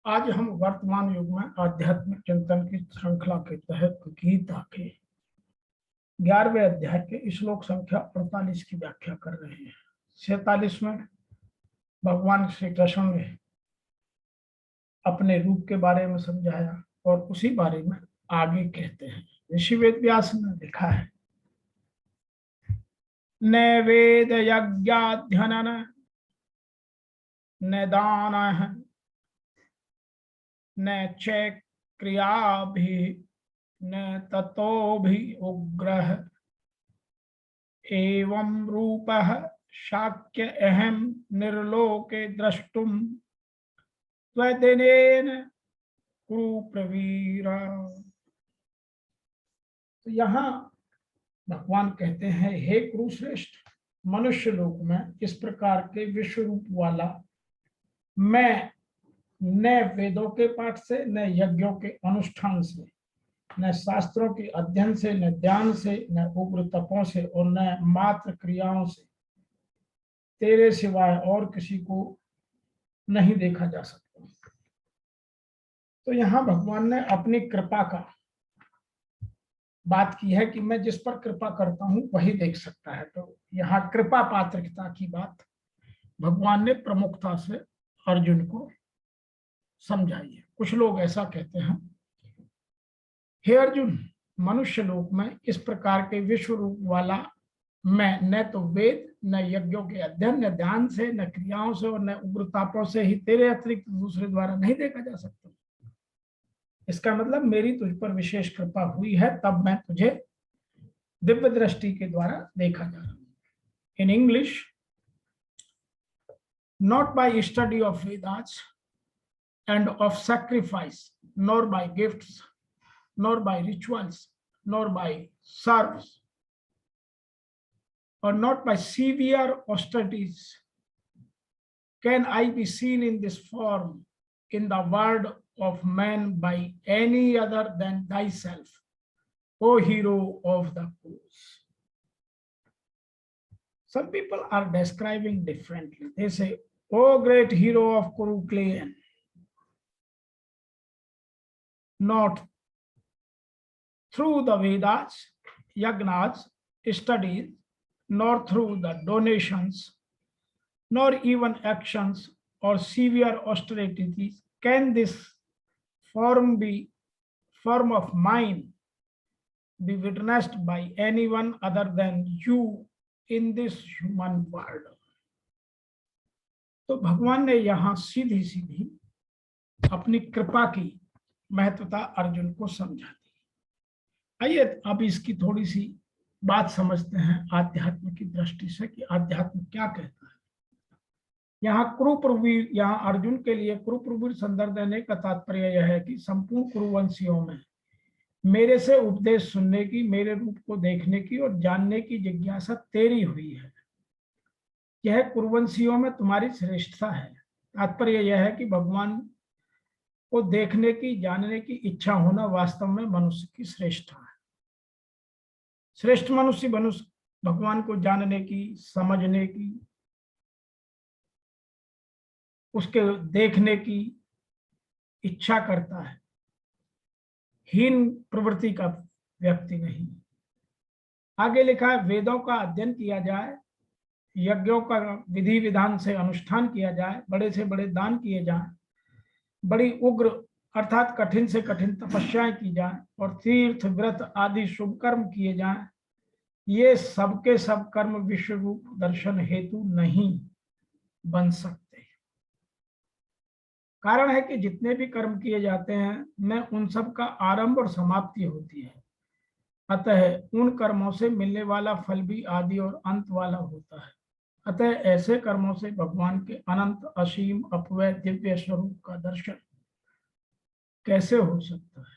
आज हम वर्तमान युग में आध्यात्मिक चिंतन की श्रृंखला के तहत गीता के 11वें अध्याय के श्लोक संख्या 48 की व्याख्या कर रहे हैं। 47 में भगवान श्री कृष्ण ने अपने रूप के बारे में समझाया और उसी बारे में आगे कहते हैं। ऋषि वेद व्यास ने लिखा है, न वेद यज्ञाध्ययन न दान न च क्रियाभि न ततोभि उग्रः एवं रूपः शाक्य अहम निर्लोके द्रष्टुम त्वदिनेन कुरु प्रवीर। तो यहाँ भगवान कहते हैं, हे कुरुश्रेष्ठ, मनुष्य लोक में इस प्रकार के विश्व रूप वाला मैं न वेदों के पाठ से, न यज्ञों के अनुष्ठान से, न शास्त्रों के अध्ययन से, न ध्यान से, न उग्र तपों से और न मात्र क्रियाओं से तेरे सिवाय और किसी को नहीं देखा जा सकता। तो यहाँ भगवान ने अपनी कृपा का बात की है कि मैं जिस पर कृपा करता हूं वही देख सकता है। तो यहाँ कृपा पात्रता की बात भगवान ने प्रमुखता से अर्जुन को समझाई है। कुछ लोग ऐसा कहते हैं, हे अर्जुन, मनुष्य लोक में इस प्रकार के विश्व रूप वाला मैं न तो वेद, न यज्ञों के अध्ययन, न ध्यान से, न क्रियाओं से और न उग्रतापों से ही तेरे अतिरिक्त दूसरे द्वारा नहीं देखा जा सकता। इसका मतलब मेरी तुझ पर विशेष कृपा हुई है, तब मैं तुझे दिव्य दृष्टि के द्वारा देखा जा रहा हूं। In English, not bye study of Vedas and of sacrifice, nor by gifts, nor by rituals, nor by service, or not by severe austerities, can I be seen in this form in the world of man by any other than thyself, O hero of the Kurus. Some people are describing differently. They say, O great hero of Kuru clan, not through the Vedas, yagnas, studies, nor through the donations, nor even actions or severe austerities can this form of mine be witnessed by anyone other than you in this human world. तो भगवान ने यहाँ सीधी सीधी अपनी कृपा की महत्वता अर्जुन को समझा दी। आइए अब इसकी थोड़ी सी बात समझते हैं आध्यात्म की दृष्टि से कि आध्यात्म क्या कहता है। यहाँ कुरुप्रवीर, यहाँ अर्जुन के लिए कुरुप्रवीर संदर्भ देने का तात्पर्य यह है कि संपूर्ण कुरुवंशियों में मेरे से उपदेश सुनने की, मेरे रूप को देखने की और जानने की जिज्ञासा तेरी हुई है। यह कुरुवंशियों में तुम्हारी श्रेष्ठता है। तात्पर्य यह है कि भगवान को देखने की, जानने की इच्छा होना वास्तव में मनुष्य की श्रेष्ठता है। श्रेष्ठ मनुष्य भगवान को जानने की, समझने की, उसके देखने की इच्छा करता है, हीन प्रवृत्ति का व्यक्ति नहीं। आगे लिखा है, वेदों का अध्ययन किया जाए, यज्ञों का विधि विधान से अनुष्ठान किया जाए, बड़े से बड़े दान किए जाएं, बड़ी उग्र अर्थात कठिन से कठिन तपस्याएं की जाएं और तीर्थ व्रत आदि शुभ कर्म किए जाएं। ये सबके सब कर्म विश्व रूप दर्शन हेतु नहीं बन सकते। कारण है कि जितने भी कर्म किए जाते हैं में उन सब का आरंभ और समाप्ति होती है। अतः उन कर्मों से मिलने वाला फल भी आदि और अंत वाला होता है। अतः ऐसे कर्मों से भगवान के अनंत, असीम, अपव्यय, दिव्य स्वरूप का दर्शन कैसे हो सकता है?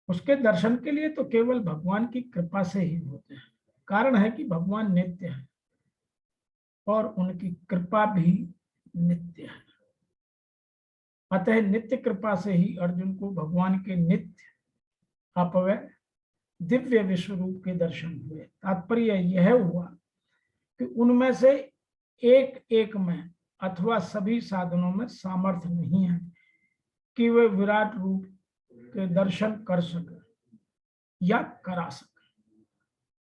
उसके दर्शन के लिए तो केवल भगवान की कृपा से ही होते हैं। कारण है कि भगवान नित्य है और उनकी कृपा भी नित्य है। अतः नित्य कृपा से ही अर्जुन को भगवान के नित्य, अपव्यय, दिव्य विश्व रूप के दर्शन हुए। तात्पर्य यह हुआ कि उनमें से एक एक में अथवा सभी साधनों में सामर्थ्य नहीं है कि वे विराट रूप के दर्शन कर सके या करा सके।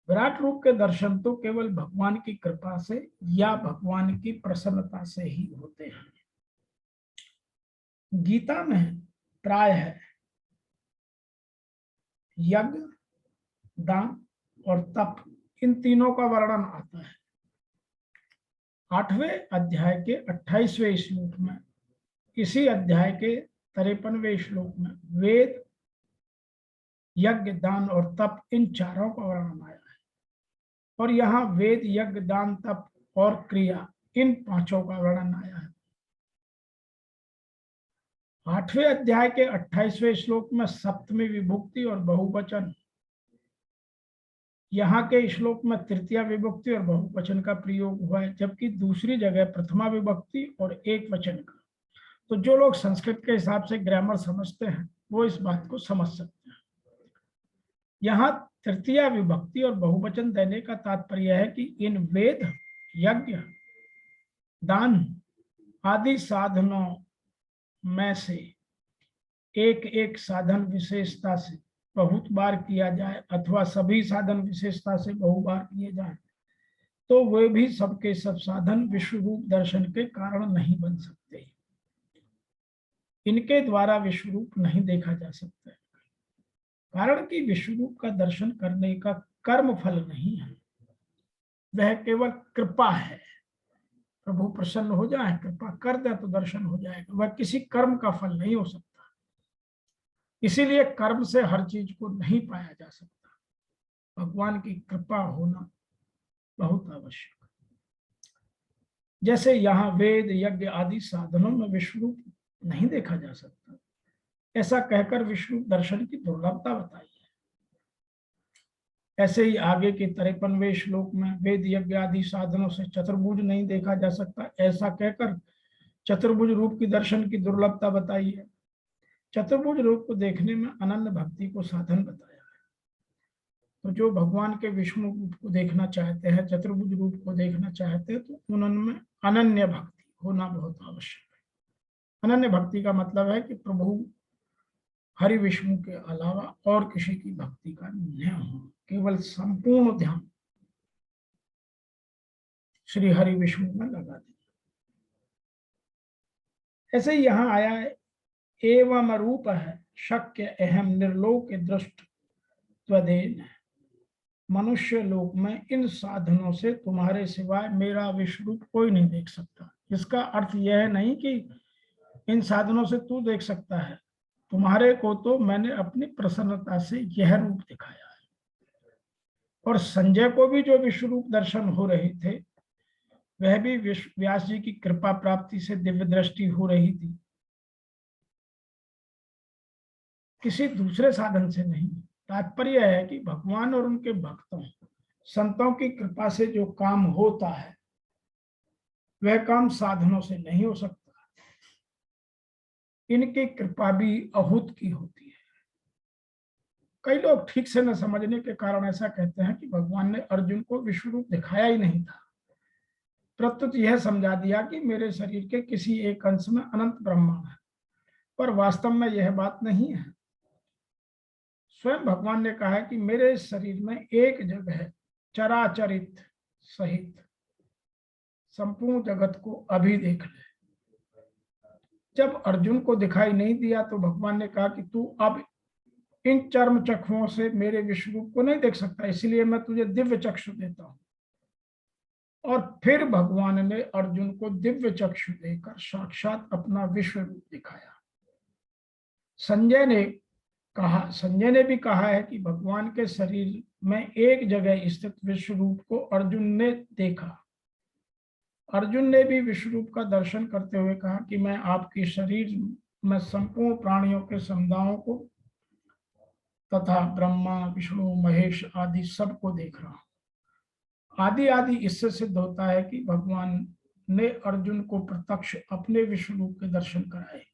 विराट रूप के दर्शन तो केवल भगवान की कृपा से या भगवान की प्रसन्नता से ही होते हैं। गीता में प्रायः यज्ञ, दान और तप इन तीनों का वर्णन आता है। 8वें अध्याय के 28वें श्लोक में, इसी अध्याय के 53वें श्लोक में वेद, यज्ञ, दान और तप इन चारों का वर्णन आया है। और यहाँ वेद, यज्ञ, दान, तप और क्रिया इन पांचों का वर्णन आया है। 8वें अध्याय के 28वें श्लोक में सप्तमी विभक्ति और बहुवचन, यहाँ के श्लोक में तृतीया विभक्ति और बहुवचन का प्रयोग हुआ है, जबकि दूसरी जगह प्रथमा विभक्ति और एक वचन का। तो जो लोग संस्कृत के हिसाब से ग्रामर समझते हैं वो इस बात को समझ सकते हैं। यहाँ तृतीया विभक्ति और बहुवचन देने का तात्पर्य है कि इन वेद, यज्ञ, दान आदि साधनों में से एक एक साधन विशेषता से बहुत बार किया जाए अथवा सभी साधन विशेषता से बहु बार किए जाए तो वे भी सबके सब साधन विश्व रूप दर्शन के कारण नहीं बन सकते। इनके द्वारा विश्व रूप नहीं देखा जा सकता, कारण कि विश्व रूप का दर्शन करने का कर्म फल नहीं है, वह केवल कृपा है। प्रभु प्रसन्न हो जाए, कृपा कर दे तो दर्शन हो जाएगा, वह किसी कर्म का फल नहीं हो सकता। इसीलिए कर्म से हर चीज को नहीं पाया जा सकता, भगवान की कृपा होना बहुत आवश्यक है। जैसे यहाँ वेद, यज्ञ आदि साधनों में विश्व रूप नहीं देखा जा सकता, ऐसा कहकर विश्व रूप दर्शन की दुर्लभता बताई है। ऐसे ही आगे के 53वें श्लोक में वेद, यज्ञ आदि साधनों से चतुर्भुज नहीं देखा जा सकता, ऐसा कहकर चतुर्भुज रूप की दर्शन की दुर्लभता बताई है। चतुर्भुज रूप को देखने में अनन्य भक्ति को साधन बताया है। तो जो भगवान के विष्णु रूप को देखना चाहते हैं, चतुर्भुज रूप को देखना चाहते हैं, तो उनमें अनन्य भक्ति होना बहुत आवश्यक है। अनन्य भक्ति का मतलब है कि प्रभु हरि विष्णु के अलावा और किसी की भक्ति का न हो, केवल संपूर्ण ध्यान श्री हरि विष्णु में लगा दें। ऐसे ही यहाँ आया है, एवं रूप है शक्य अहम निर्लोक दृष्ट त्वदेन, मनुष्य लोक में इन साधनों से तुम्हारे सिवाय मेरा विश्व रूप कोई नहीं देख सकता। इसका अर्थ यह है नहीं कि इन साधनों से तू देख सकता है, तुम्हारे को तो मैंने अपनी प्रसन्नता से यह रूप दिखाया है। और संजय को भी जो विश्व रूप दर्शन हो रहे थे, वह भी व्यास जी की कृपा प्राप्ति से दिव्य दृष्टि हो रही थी, किसी दूसरे साधन से नहीं। तात्पर्य है कि भगवान और उनके भक्तों, संतों की कृपा से जो काम होता है वह काम साधनों से नहीं हो सकता, इनकी कृपा भी अहूत की होती है। कई लोग ठीक से न समझने के कारण ऐसा कहते हैं कि भगवान ने अर्जुन को विश्व रूप दिखाया ही नहीं था, प्रत्युत यह समझा दिया कि मेरे शरीर के किसी एक अंश में अनंत ब्रह्मांड है, पर वास्तव में यह बात नहीं है। स्वयं भगवान ने कहा है कि मेरे शरीर में एक जगह चराचरित सहित संपूर्ण जगत को अभी देख ले। जब अर्जुन को दिखाई नहीं दिया तो भगवान ने कहा कि तू अब इन चर्म चक्षुओं से मेरे विश्व रूप को नहीं देख सकता, इसलिए मैं तुझे दिव्य चक्षु देता हूं। और फिर भगवान ने अर्जुन को दिव्य चक्षु देकर साक्षात अपना विश्व रूप दिखाया। संजय ने भी कहा है कि भगवान के शरीर में एक जगह स्थित विश्व रूप को अर्जुन ने देखा। अर्जुन ने भी विश्व रूप का दर्शन करते हुए कहा कि मैं आपके शरीर में संपूर्ण प्राणियों के समुदायों को तथा ब्रह्मा, विष्णु, महेश आदि सबको देख रहा हूं। आदि आदि इससे सिद्ध होता है कि भगवान ने अर्जुन को प्रत्यक्ष अपने विश्व रूप के दर्शन कराए।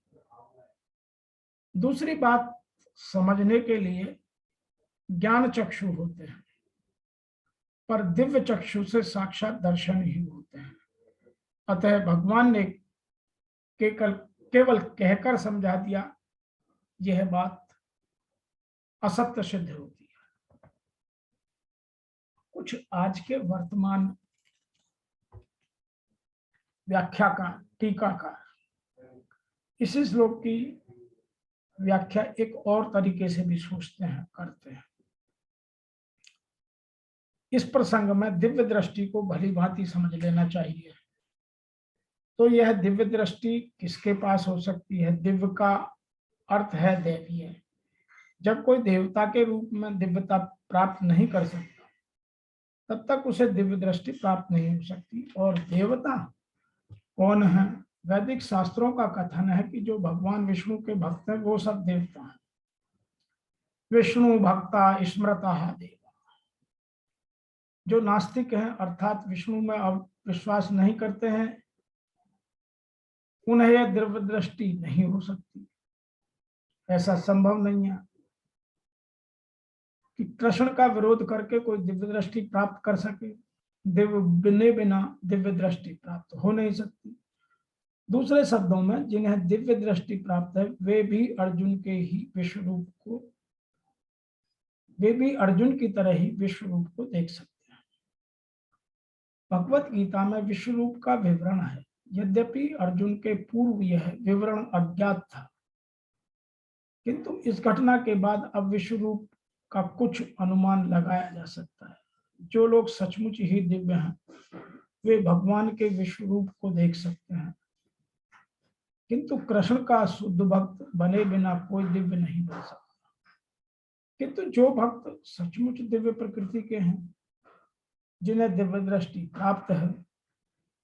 दूसरी बात, समझने के लिए ज्ञान चक्षु होते हैं, पर दिव्य चक्षु से साक्षात दर्शन ही होते हैं। अतः भगवान ने केवल कहकर समझा दिया, यह बात असत्य सिद्ध होती है। कुछ आज के वर्तमान व्याख्याकार, टीकाकार इस श्लोक की व्याख्या एक और तरीके से भी सोचते हैं, करते हैं। इस प्रसंग में दिव्य दृष्टि को भली भांति समझ लेना चाहिए। तो यह दिव्य दृष्टि किसके पास हो सकती है? दिव्य का अर्थ है दैवीय। जब कोई देवता के रूप में दिव्यता प्राप्त नहीं कर सकता, तब तक उसे दिव्य दृष्टि प्राप्त नहीं हो सकती। और देवता कौन है? वैदिक शास्त्रों का कथन है कि जो भगवान विष्णु के भक्त हैं वो सब देवता हैं। विष्णु भक्ता स्मृता देवा। जो नास्तिक हैं अर्थात विष्णु में अब विश्वास नहीं करते हैं, उन्हें यह दिव्य दृष्टि नहीं हो सकती। ऐसा संभव नहीं है कि कृष्ण का विरोध करके कोई दिव्य दृष्टि प्राप्त कर सके। बिना दिव्य दृष्टि प्राप्त हो नहीं सकती। दूसरे शब्दों में, जिन्हें दिव्य दृष्टि प्राप्त है वे भी अर्जुन की तरह ही विश्व रूप को देख सकते हैं। भगवत गीता में विश्व रूप का विवरण है। यद्यपि अर्जुन के पूर्व यह विवरण अज्ञात था, किंतु इस घटना के बाद अब विश्व रूप का कुछ अनुमान लगाया जा सकता है। जो लोग सचमुच ही दिव्य हैं वे भगवान के विश्व रूप को देख सकते हैं, किंतु कृष्ण का शुद्ध भक्त बने बिना कोई दिव्य नहीं बन सकता। किंतु जो भक्त सचमुच दिव्य प्रकृति के हैं, जिन्हें दिव्य दृष्टि प्राप्त है,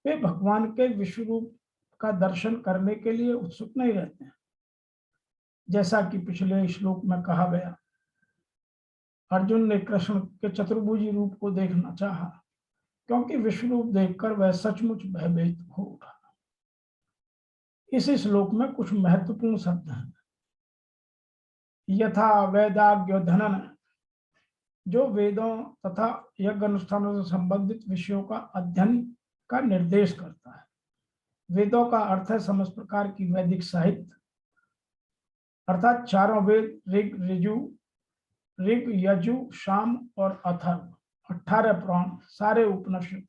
वे भगवान के विश्व रूप का दर्शन करने के लिए उत्सुक नहीं रहते हैं। जैसा कि पिछले श्लोक में कहा गया, अर्जुन ने कृष्ण के चतुर्भुजी रूप को देखना चाहा, क्योंकि विश्व रूप देखकर वह सचमुच भयभीत हो उठा। इस श्लोक में कुछ महत्वपूर्ण शब्द हैं। यथा वेदाज्ञोधनन, जो वेदों तथा यज्ञ अनुष्ठानों से संबंधित विषयों का अध्ययन का निर्देश करता है। वेदों का अर्थ है समस्त प्रकार की वैदिक साहित्य, अर्थात चारों वेद, ऋग, यजु, साम और अथर्व, 18 पुराण, सारे उपनिषद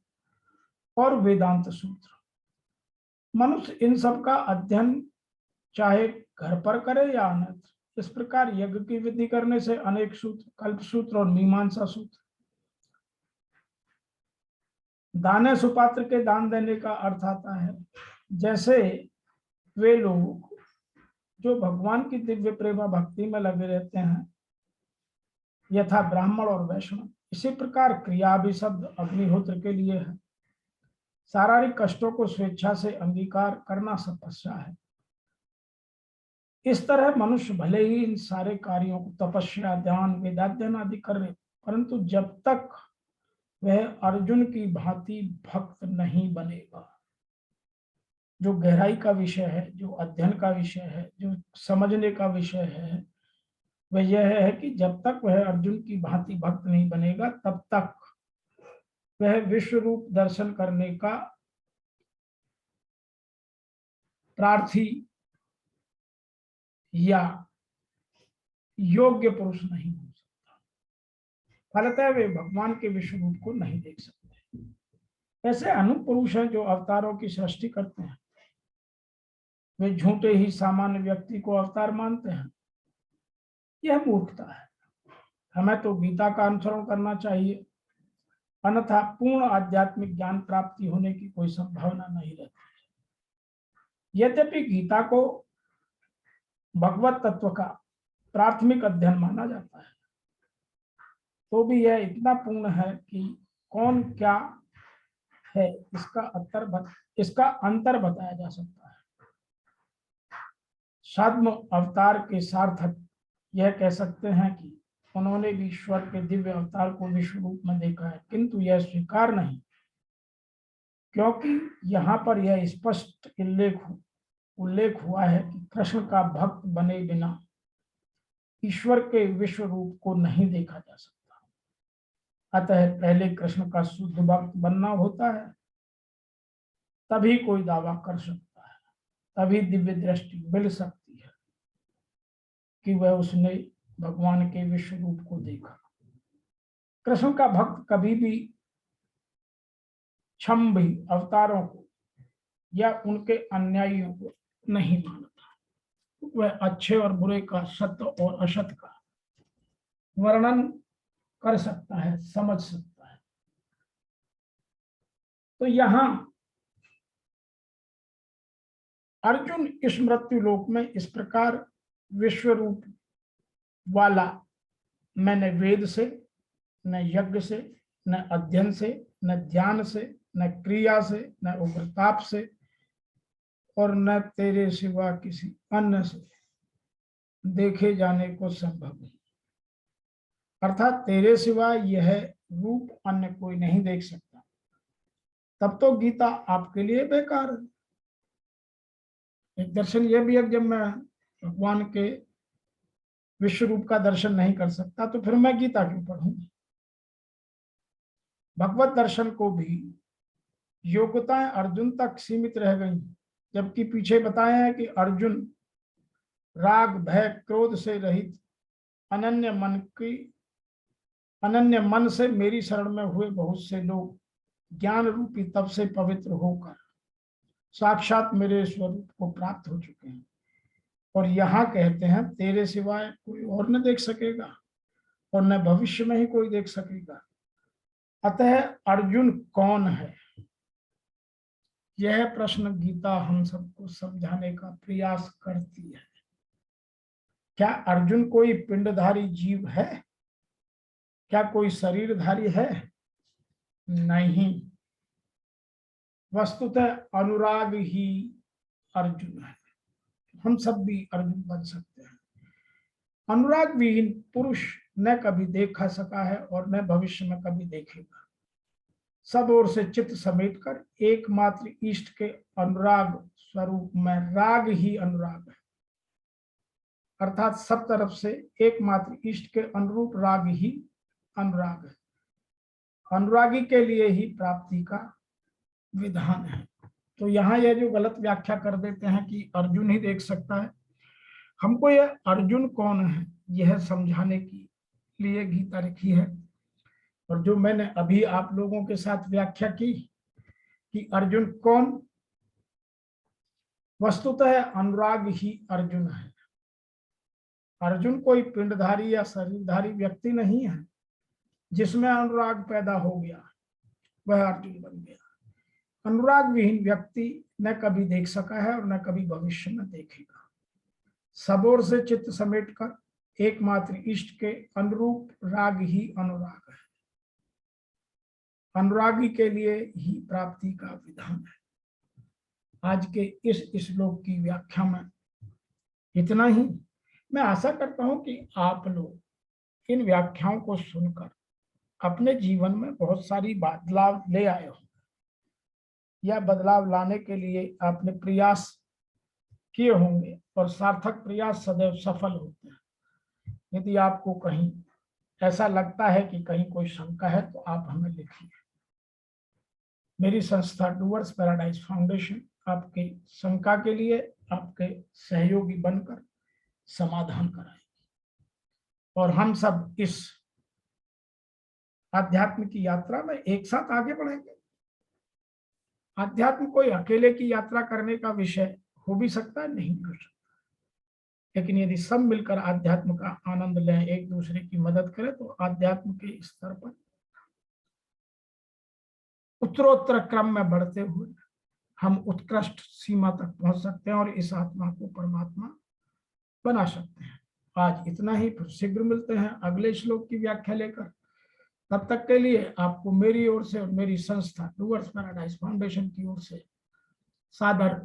और वेदांत सूत्र। मनुष्य इन सब का अध्ययन चाहे घर पर करे या अन्यत्र। इस प्रकार यज्ञ की विधि करने से अनेक सूत्र, कल्प सूत्र और मीमांसा सूत्र। दाने सुपात्र के दान देने का अर्थ आता है जैसे वे लोग जो भगवान की दिव्य प्रेमा भक्ति में लगे रहते हैं, यथा ब्राह्मण और वैष्णव। इसी प्रकार क्रिया भी शब्द अग्निहोत्र के लिए है। शारीरिक कष्टों को स्वेच्छा से अंगीकार करना तपस्या है। इस तरह मनुष्य भले ही इन सारे कार्यों को, तपस्या, ध्यान, वेदाध्ययन आदि कर रहे, परंतु जब तक वह अर्जुन की भांति भक्त नहीं बनेगा। जो गहराई का विषय है, जो अध्ययन का विषय है, जो समझने का विषय है, वह यह है कि जब तक वह अर्जुन की भांति भक्त नहीं बनेगा, तब तक वह विश्व रूप दर्शन करने का प्रार्थी या योग्य पुरुष नहीं हो सकता। फलतः वे भगवान के विश्व रूप को नहीं देख सकते। ऐसे अनूप पुरुष हैं जो अवतारों की सृष्टि करते हैं। वे झूठे ही सामान्य व्यक्ति को अवतार मानते हैं। यह मूर्खता है। हमें तो गीता का अनुसरण करना चाहिए, अन्यथा पूर्ण आध्यात्मिक ज्ञान प्राप्ति होने की कोई संभावना नहीं रहती। यद्यपि गीता को भगवत तत्व का प्राथमिक अध्ययन माना जाता है, तो भी यह इतना पूर्ण है कि कौन क्या है इसका अंतर बताया जा सकता है। छद्म अवतार के सार्थक यह कह सकते हैं कि उन्होंने भी ईश्वर के दिव्य अवतार को विश्व रूप में देखा है, किंतु यह स्वीकार नहीं, क्योंकि यहाँ पर यह स्पष्ट उल्लेख हुआ है कि कृष्ण का भक्त बने बिना ईश्वर के विश्व रूप को नहीं देखा जा सकता। अतः पहले कृष्ण का शुद्ध भक्त बनना होता है, तभी कोई दावा कर सकता है, तभी दिव्य दृष्टि मिल सकती है कि वह उसने भगवान के विश्व रूप को देखा। कृष्ण का भक्त कभी भी क्षम भी अवतारों को या उनके अन्यायियों को नहीं मानता। वह अच्छे और बुरे का, सत्य और असत्य का वर्णन कर सकता है, समझ सकता है। तो यहां अर्जुन इस मृत्यु लोक में इस प्रकार विश्व रूप वाला मैंने वेद से, न यज्ञ से, न अध्ययन से, न ध्यान से, न क्रिया से, न उग्रताप से और न तेरे सिवा किसी अन्य से देखे जाने को संभव नहीं। अर्थात तेरे सिवा यह रूप अन्य कोई नहीं देख सकता। तब तो गीता आपके लिए बेकार है। एक दर्शन यह भी है, जब मैं भगवान के विश्व रूप का दर्शन नहीं कर सकता तो फिर मैं गीता क्यों पढ़ूं। भगवत दर्शन को भी योग्यताएं अर्जुन तक सीमित रह गई, जबकि पीछे बताया है कि अर्जुन राग, भय, क्रोध से रहित अनन्य मन से मेरी शरण में हुए बहुत से लोग ज्ञान रूपी तप से पवित्र होकर साक्षात मेरे स्वरूप को प्राप्त हो चुके हैं। और यहाँ कहते हैं तेरे सिवाय कोई और न देख सकेगा और न भविष्य में ही कोई देख सकेगा। अतः अर्जुन कौन है, यह प्रश्न गीता हम सबको समझाने का प्रयास करती है। क्या अर्जुन कोई पिंडधारी जीव है? क्या कोई शरीरधारी है? नहीं, वस्तुतः अनुराग ही अर्जुन है। हम सब भी अर्जुन बन सकते हैं। अनुराग विहीन पुरुष न कभी देखा सका है और न भविष्य में कभी देखेगा। सब ओर से चित्त समेटकर एकमात्र इष्ट के अनुराग स्वरूप में राग ही अनुराग है। अर्थात सब तरफ से एकमात्र इष्ट के अनुरूप राग ही अनुराग है। अनुरागी के लिए ही प्राप्ति का विधान है। तो यहाँ यह जो गलत व्याख्या कर देते हैं कि अर्जुन ही देख सकता है, हमको यह अर्जुन कौन है यह समझाने के लिए गीता लिखी है। और जो मैंने अभी आप लोगों के साथ व्याख्या की कि अर्जुन कौन, वस्तुतः अनुराग ही अर्जुन है। अर्जुन कोई पिंडधारी या शरीरधारी व्यक्ति नहीं है। जिसमें अनुराग पैदा हो गया वह अर्जुन बन गया। अनुराग विहीन व्यक्ति न कभी देख सका है और न कभी भविष्य में देखेगा। सब ओर से चित्त समेटकर एकमात्र इष्ट के अनुरूप राग ही अनुराग है। अनुरागी के लिए ही प्राप्ति का विधान है। आज के इस श्लोक की व्याख्या में इतना ही। मैं आशा करता हूं कि आप लोग इन व्याख्याओं को सुनकर अपने जीवन में बहुत सारी बदलाव ले आए हो, या बदलाव लाने के लिए आपने प्रयास किए होंगे और सार्थक प्रयास सदैव सफल होते हैं। यदि आपको कहीं ऐसा लगता है कि कहीं कोई शंका है तो आप हमें लिखिए। मेरी संस्था डूअर्स पैराडाइज फाउंडेशन आपकी शंका के लिए आपके सहयोगी बनकर समाधान कराएगी और हम सब इस आध्यात्म की यात्रा में एक साथ आगे बढ़ेंगे। आध्यात्म कोई अकेले की यात्रा करने का विषय हो भी सकता है, नहीं कर सकता, लेकिन यदि सब मिलकर आध्यात्म का आनंद लें, एक दूसरे की मदद करें, तो आध्यात्म के स्तर पर उत्तरोत्तर क्रम में बढ़ते हुए हम उत्कृष्ट सीमा तक पहुंच सकते हैं और इस आत्मा को परमात्मा बना सकते हैं। आज इतना ही, फिर शीघ्र मिलते हैं अगले श्लोक की व्याख्या लेकर। तब तक के लिए आपको मेरी ओर से और मेरी संस्था डूअर्स पैराडाइज फाउंडेशन की ओर से सादर